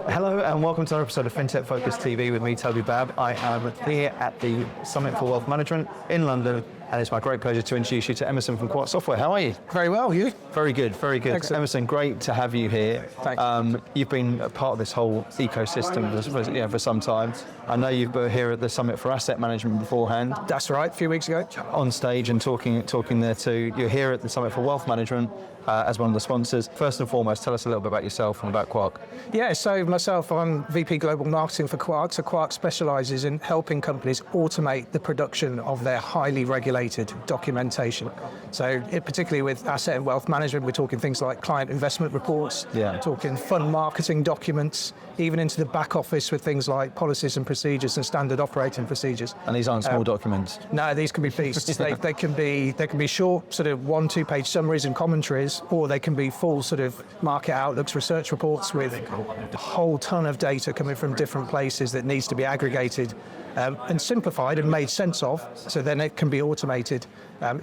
Hello and welcome to another episode of FinTech Focus TV with me, Toby. I am here at the Summit for Wealth Management in London, and it's my great pleasure to introduce you to Emerson from Quark Software. How are you? Very well, you? Very good, very good. Excellent. Emerson, great to have you here. Thanks. You've been a part of this whole ecosystem for some time. I know you've been here at the Summit for Asset Management beforehand. That's right, a few weeks ago. On stage and talking there too. You're here at the Summit for Wealth Management as one of the sponsors. First and foremost, tell us a little bit about yourself and about Quark. Yeah, so myself, I'm VP Global Marketing for Quark. So Quark specialises in helping companies automate the production of their highly regulated documentation. So particularly with asset and wealth management, we're talking things like client investment reports, talking fund marketing documents, even into the back office with things like policies and procedures and standard operating procedures. And these aren't small documents. No, these can be beasts. they can be short, sort of 1-2 page summaries and commentaries, or they can be full sort of market outlooks, research reports with a whole ton of data coming from different places that needs to be aggregated and simplified and made sense of, so then it can be automated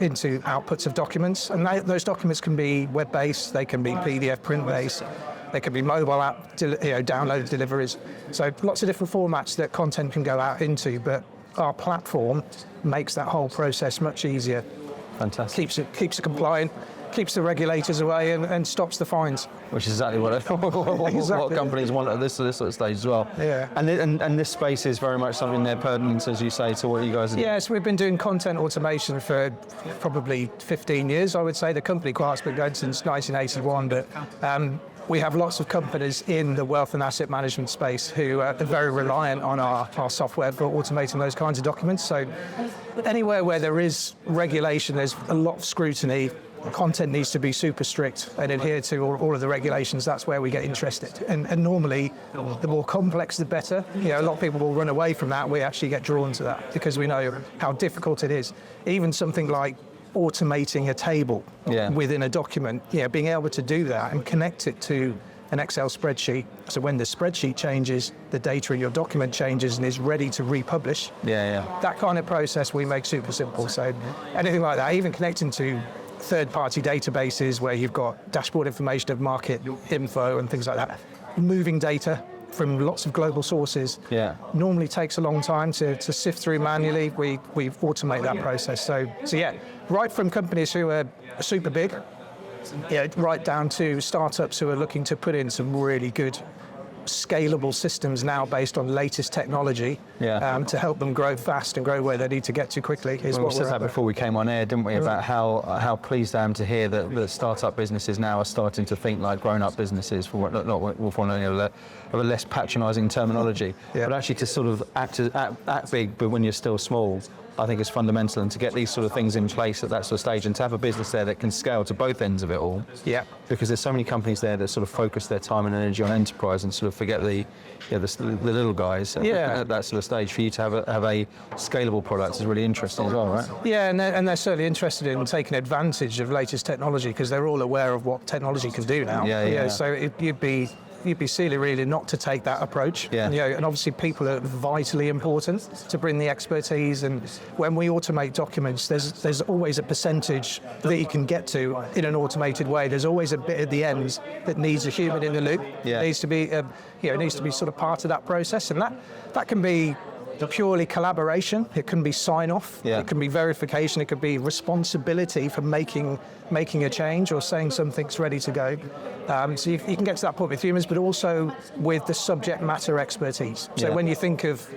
into outputs of documents. And those documents can be web-based, they can be PDF print-based, they can be mobile app download deliveries. So lots of different formats that content can go out into, but our platform makes that whole process much easier. Fantastic. Keeps it compliant, keeps the regulators away, and stops the fines. Which is exactly what companies want at this sort of stage as well. Yeah. And this space is very much something they're pertinent, as you say, to what you guys are doing. Yes, we've been doing content automation for probably 15 years, I would say. The company Quark's been going since 1981, but we have lots of companies in the wealth and asset management space who are very reliant on our software for automating those kinds of documents. So anywhere where there is regulation, there's a lot of scrutiny. Content needs to be super strict and adhere to all of the regulations. That's where we get interested. And normally, the more complex, the better. A lot of people will run away from that. We actually get drawn to that because we know how difficult it is. Even something like automating a table within a document, being able to do that and connect it to an Excel spreadsheet. So when the spreadsheet changes, the data in your document changes and is ready to republish. That kind of process we make super simple. So anything like that, even connecting to third-party databases where you've got dashboard information of market info and things like that. Moving data from lots of global sources normally takes a long time to sift through manually. We automate that process. So yeah, right from companies who are super big, right down to startups who are looking to put in some really good scalable systems now based on latest technology to help them grow fast and grow where they need to get to quickly. We said that before we came on air, didn't we, about how pleased I am to hear that the startup businesses now are starting to think like grown-up businesses, for a less patronising terminology, but actually to sort of act big, but when you're still small. I think it's fundamental, and to get these sort of things in place at that sort of stage, and to have a business there that can scale to both ends of it all. Because there's so many companies there that sort of focus their time and energy on enterprise and sort of forget the little guys at that sort of stage. For you to have a scalable product is really interesting as well, right? Yeah, and they're certainly interested in taking advantage of latest technology because they're all aware of what technology can do now. So you'd be silly really not to take that approach. And obviously people are vitally important to bring the expertise, and when we automate documents, there's always a percentage that you can get to in an automated way. There's always a bit at the end that needs a human in the loop. Needs to be sort of part of that process, and that can be purely collaboration. It can be sign-off. It can be verification. It could be responsibility for making a change or saying something's ready to go. So you can get to that point with humans, but also with the subject matter expertise. So when you think of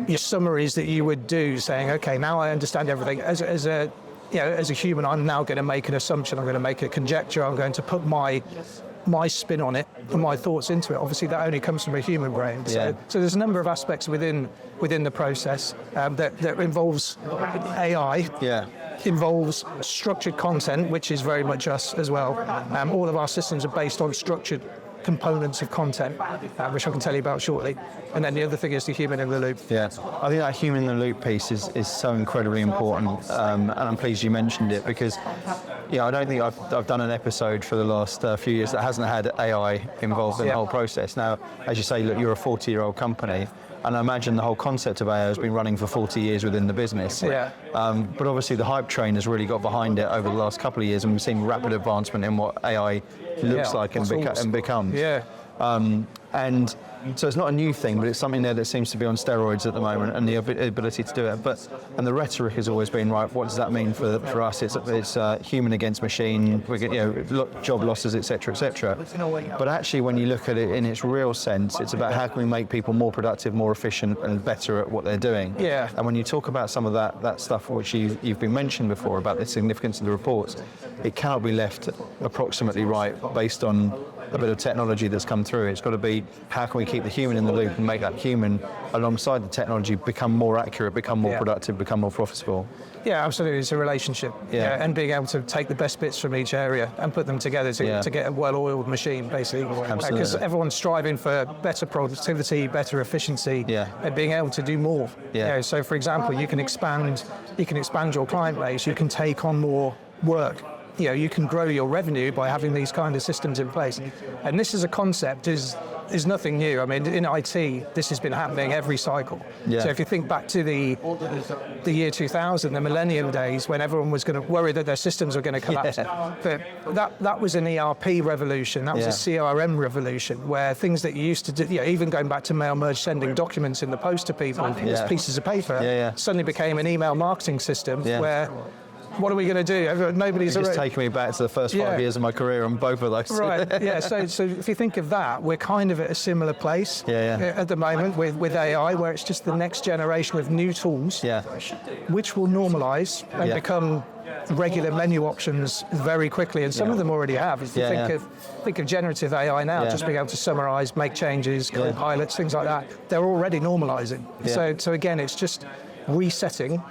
your summaries that you would do, saying, okay, now I understand everything. As a human, I'm now going to make an assumption. I'm going to make a conjecture. I'm going to put my spin on it and my thoughts into it. Obviously, that only comes from a human brain. So there's a number of aspects within the process that involves AI. Involves structured content, which is very much us as well. All of our systems are based on structured components of content, which I can tell you about shortly. And then the other thing is the human in the loop. I think that human in the loop piece is so incredibly important, and I'm pleased you mentioned it, because I don't think I've done an episode for the last few years that hasn't had AI involved in the whole process. Now, as you say, look, you're a 40-year-old company, and I imagine the whole concept of AI has been running for 40 years within the business. Yeah. But obviously the hype train has really got behind it over the last couple of years, and we've seen rapid advancement in what AI looks like and becomes. Yeah. And so it's not a new thing, but it's something there that seems to be on steroids at the moment, and the ability to do it. And the rhetoric has always been, right, what does that mean for us? It's human against machine, we get, job losses, etc., etc. But actually, when you look at it in its real sense, it's about how can we make people more productive, more efficient, and better at what they're doing. Yeah. And when you talk about some of that stuff which you've been mentioned before about the significance of the reports, it cannot be left approximately right based on a bit of technology that's come through. It's got to be, how can we keep the human in the loop and make that human alongside the technology become more accurate, become more productive, become more profitable? Yeah, absolutely. It's a relationship. Yeah. And being able to take the best bits from each area and put them together to get a well-oiled machine, basically. Absolutely. Because everyone's striving for better productivity, better efficiency, and being able to do more. Yeah. So, for example, you can expand your client base. You can take on more work. You can grow your revenue by having these kind of systems in place. And this is a concept is nothing new. I mean, in IT, this has been happening every cycle. Yeah. So if you think back to the year 2000, the millennium days, when everyone was going to worry that their systems were going to collapse, that was an ERP revolution. That was a CRM revolution, where things that you used to do, even going back to mail merge, sending documents in the post to people, as pieces of paper, suddenly became an email marketing system where, what are we going to do? Nobody's It's taking me back to the first 5 years of my career on both of those. Right, yeah. So if you think of that, we're kind of at a similar place at the moment with AI, where it's just the next generation of new tools, which will normalise and become regular menu options very quickly. And some of them already have. If you think of generative AI now, just being able to summarise, make changes, pilots, things like that, they're already normalising. So again, it's just resetting,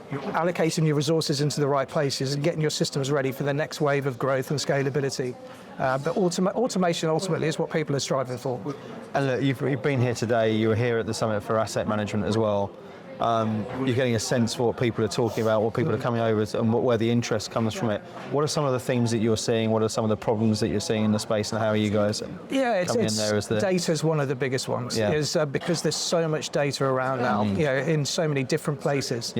allocating your resources into the right places and getting your systems ready for the next wave of growth and scalability. But automation ultimately is what people are striving for. And look, you've been here today, you were here at the Summit for Asset Management as well. You're getting a sense for what people are talking about, what people are coming over to, and where the interest comes from it. What are some of the themes that you're seeing? What are some of the problems that you're seeing in the space, and how are you guys coming in there? Data is one of the biggest ones. Because there's so much data around now, in so many different places.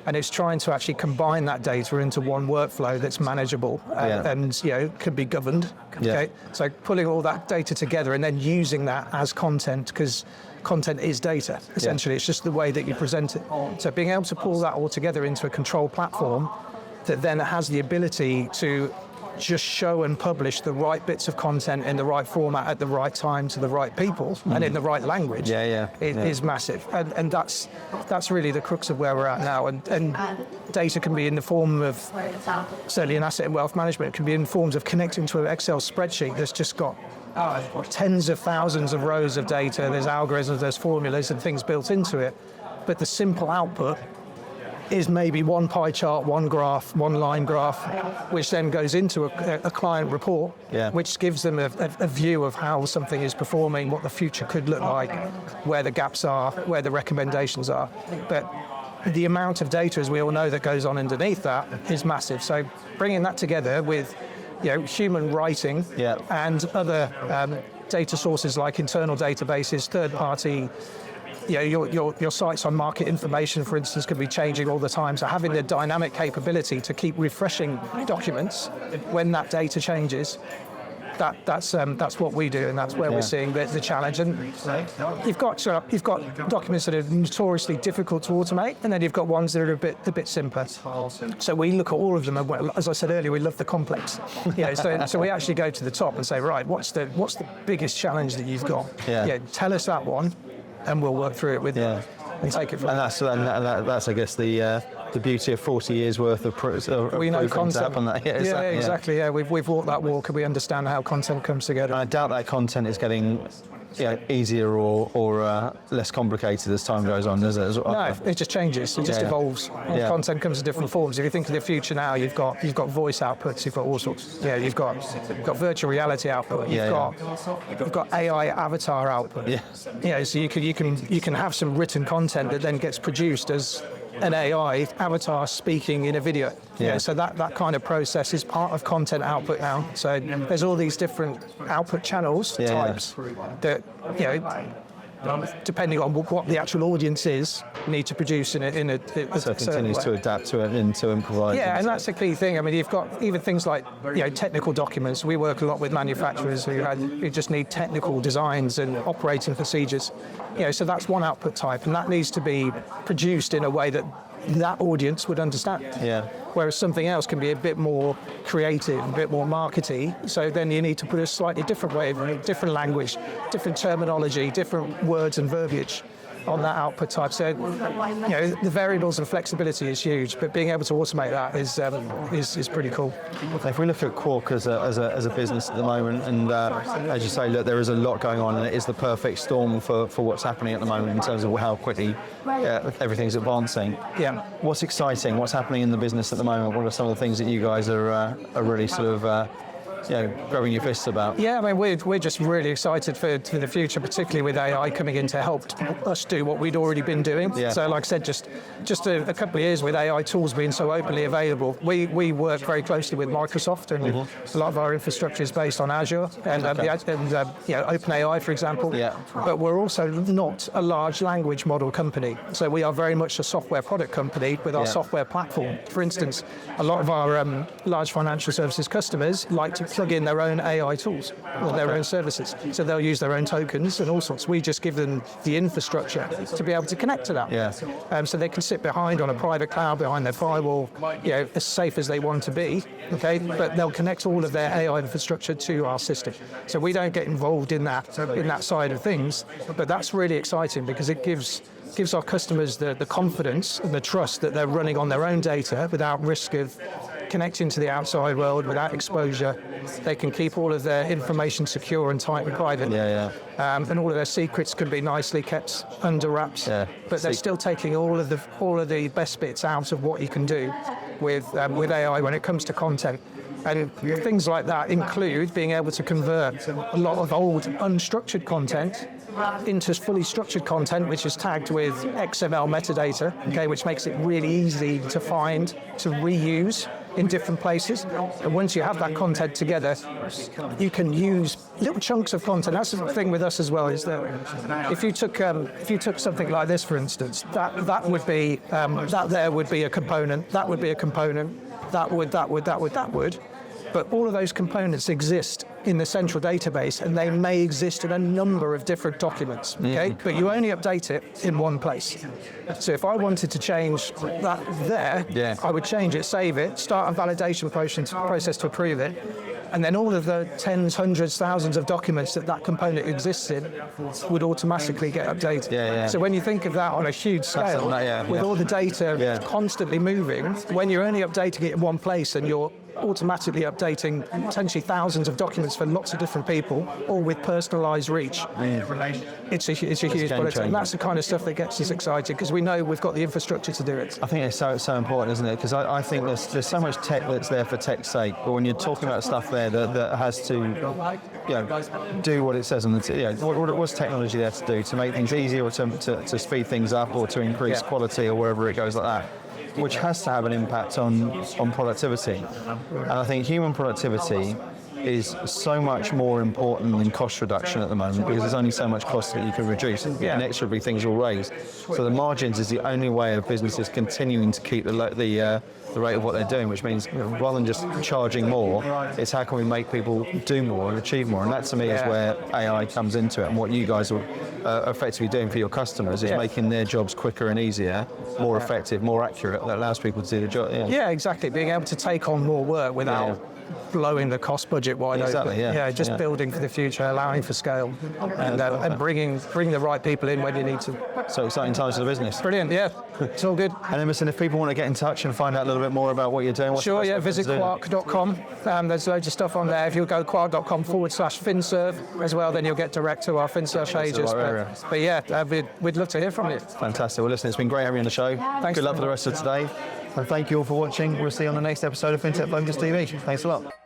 And it's trying to actually combine that data into one workflow that's manageable and can be governed. Okay, so pulling all that data together and then using that as content, because content is data, essentially. It's just the way that you present it. So being able to pull that all together into a control platform that then has the ability to just show and publish the right bits of content in the right format at the right time to the right people and in the right language is massive. And that's really the crux of where we're at now. And data can be in the form of, certainly in asset and wealth management, it can be in forms of connecting to an Excel spreadsheet that's just got tens of thousands of rows of data. There's algorithms, there's formulas and things built into it. But the simple output is maybe one pie chart, one graph, one line graph, which then goes into a client report, which gives them a view of how something is performing, what the future could look like, where the gaps are, where the recommendations are. But the amount of data, as we all know, that goes on underneath that is massive. So bringing that together with human writing and other data sources like internal databases, third-party. Your sites on market information, for instance, can be changing all the time. So having the dynamic capability to keep refreshing documents when that data changes, that's what we do, and that's where we're seeing the challenge. And you've got documents that are notoriously difficult to automate, and then you've got ones that are a bit simpler. So we look at all of them, and as I said earlier, we love the complex. So we actually go to the top and say, right, what's the biggest challenge that you've got? Tell us that one, and we'll work through it with you and take it from there. And that's I guess the beauty of 40 years worth of we know content. Exactly. We've walked that walk, and we understand how content comes together. And I doubt that content is getting easier or less complicated as time goes on, does it? No, it just changes. It just evolves. Content comes in different forms. If you think of the future now, you've got voice outputs. You've got all sorts. You've got virtual reality output. You've got AI avatar output. So you can have some written content that then gets produced as an AI avatar speaking in a video. Yeah. So that kind of process is part of content output now. So there's all these different output channels types that, depending on what the actual audience is, need to produce in a So it continues to adapt to it and to improvise. Yeah, and that's the key thing. I mean, you've got even things like technical documents. We work a lot with manufacturers who just need technical designs and operating procedures. So that's one output type, and that needs to be produced in a way that audience would understand. Yeah. Whereas something else can be a bit more creative, a bit more markety. So then you need to put a slightly different way, different language, different terminology, different words and verbiage on that output type. So, the variables and flexibility is huge, but being able to automate that is pretty cool. If we look at Quark as a business at the moment, and as you say, look, there is a lot going on, and it is the perfect storm for what's happening at the moment in terms of how quickly everything's advancing. Yeah. What's exciting? What's happening in the business at the moment? What are some of the things that you guys are really sort of grabbing your fists about? Yeah, I mean, we're just really excited for the future, particularly with AI coming in to help us do what we'd already been doing. Yeah. So, like I said, just a couple of years with AI tools being so openly available, we work very closely with Microsoft, and a lot of our infrastructure is based on Azure and OpenAI, for example. Yeah. But we're also not a large language model company, so we are very much a software product company with our software platform. For instance, a lot of our large financial services customers like to plug in their own AI tools or their own services. So they'll use their own tokens and all sorts. We just give them the infrastructure to be able to connect to that. Yeah. So they can sit behind on a private cloud, behind their firewall, as safe as they want to be, okay? But they'll connect all of their AI infrastructure to our system. So we don't get involved in that side of things, but that's really exciting because it gives our customers the confidence and the trust that they're running on their own data without risk of connecting to the outside world, without exposure. They can keep all of their information secure and tight and private. And all of their secrets can be nicely kept under wraps. But they're still taking all of the best bits out of what you can do with AI when it comes to content. And things like that include being able to convert a lot of old unstructured content into fully structured content, which is tagged with XML metadata, okay, which makes it really easy to find, to reuse in different places. And once you have that content together, you can use little chunks of content. That's the thing with us as well, is that if you took something like this, for instance, that would be a component, that would be a component, that would. But all of those components exist in the central database, and they may exist in a number of different documents, okay? But you only update it in one place. So if I wanted to change that there, I would change it, save it, start a validation process to approve it, and then all of the tens, hundreds, thousands of documents that component exists in would automatically get updated. So when you think of that on a huge scale, with all the data constantly moving, when you're only updating it in one place and you're automatically updating potentially thousands of documents for lots of different people, all with personalised reach, it's a huge product. And that's the kind of stuff that gets us excited, because we know we've got the infrastructure to do it. I think it's so important, isn't it? Because I think there's so much tech that's there for tech's sake, but when you're talking about stuff there that has to do what it says on the what's technology there to do, to make things easier, or to speed things up, or to increase quality, or wherever it goes like that, which has to have an impact on productivity. And I think human productivity is so much more important than cost reduction at the moment, because there's only so much cost that you can reduce, and inexorably things will raise. So the margins is the only way of businesses continuing to keep the rate of what they're doing, which means rather than just charging more, it's how can we make people do more and achieve more. And that to me is where AI comes into it, and what you guys are effectively doing for your customers is making their jobs quicker and easier, more effective, more accurate, that allows people to do the job. Yeah, exactly. Being able to take on more work without blowing the cost budget wide open. Just building for the future, allowing for scale, and bringing the right people in when you need to. So exciting times for the business. Brilliant, it's all good. And Emerson, if people want to get in touch and find out a little bit more about what you're doing, visit quark.com. There's loads of stuff on there. If you go quark.com/finserve as well, then you'll get direct to our FinServe pages. But we'd love to hear from you. Fantastic. Well, listen, it's been great having you on the show. Thanks. Good luck for the rest of today. And thank you all for watching. We'll see you on the next episode of FinTech Focus TV. Thanks a lot.